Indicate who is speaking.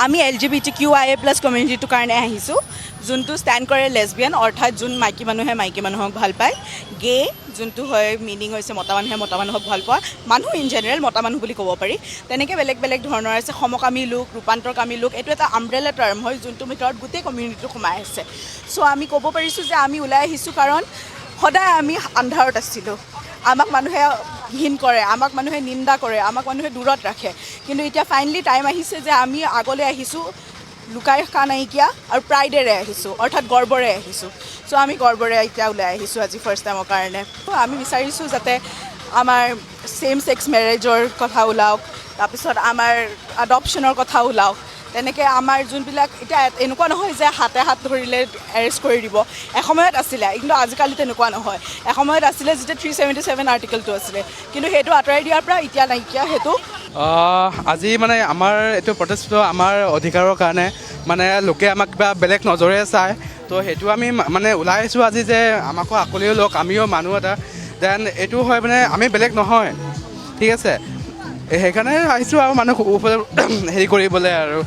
Speaker 1: আমি LGBTQIA+ কমিউনিটিটোৰ কাৰণে আহিছোঁ, যোনটো ষ্টেণ্ড কৰে লেছবিয়ান, অৰ্থাৎ যোন মাইকী মানুহে মাইকী মানুহক ভাল পায়, গে যোনটো হয় মিনিং হৈছে মতা মানুহে মতা মানুহক ভাল পোৱা, মানুহ ইন জেনেৰেল মতা মানুহ বুলি ক'ব পাৰি। তেনেকৈ বেলেগ বেলেগ ধৰণৰ আছে, সমকামী লোক, ৰূপান্তৰকামী লোক, এইটো এটা আমব্ৰেলা টাৰ্ম হয় যোনটোৰ ভিতৰত গোটেই কমিউনিটিটো সোমাই আছে। চ' আমি ক'ব পাৰিছোঁ যে আমি ওলাই আহিছোঁ কাৰণ সদায় আমি আন্ধাৰত আছিলোঁ, আমাক মানুহে ঘিণ কৰে, আমাক মানুহে নিন্দা কৰে, আমাক মানুহে দূৰত ৰাখে, কিন্তু এতিয়া ফাইনেলি টাইম আহিছে যে আমি আগলৈ আহিছোঁ, লুকাই ৰখা নাইকিয়া আৰু প্ৰাইডেৰে আহিছোঁ, অৰ্থাৎ গৰ্বৰে আহিছোঁ। চ' আমি গৰ্বৰে এতিয়া ওলাই আহিছোঁ আজি ফাৰ্ষ্ট টাইমৰ কাৰণে। আমি বিচাৰিছোঁ যাতে আমাৰ ছেম ছেক্স মেৰেজৰ কথা ওলাওক, তাৰপিছত আমাৰ এডপশ্যনৰ কথা ওলাওক। তেনেকৈ আমাৰ যোনবিলাক এতিয়া এনেকুৱা নহয় যে হাতে হাত ধৰিলে এৰেষ্ট কৰি দিব, এসময়ত আছিলে, কিন্তু আজিকালি তেনেকুৱা নহয়। এসময়ত আছিলে যেতিয়া 377 আৰ্টিকেলটো আছিলে, কিন্তু সেইটো আঁতৰাই দিয়াৰ পৰা এতিয়া নাইকিয়া সেইটো।
Speaker 2: আজি মানে আমাৰ এইটো প্ৰটেষ্টটো আমাৰ অধিকাৰৰ কাৰণে, মানে লোকে আমাক কিবা বেলেগ নজৰে চায়, তো সেইটো আমি মানে ওলাই আহিছোঁ আজি যে আমাকো আকোৱালি লওক, আমিও মানুহ এটা, দেন এইটো হয় মানে আমি বেলেগ নহয়, ঠিক আছে। সেইকাৰণে আহিছোঁ আৰু মানুহ হেৰি কৰিবলৈ আৰু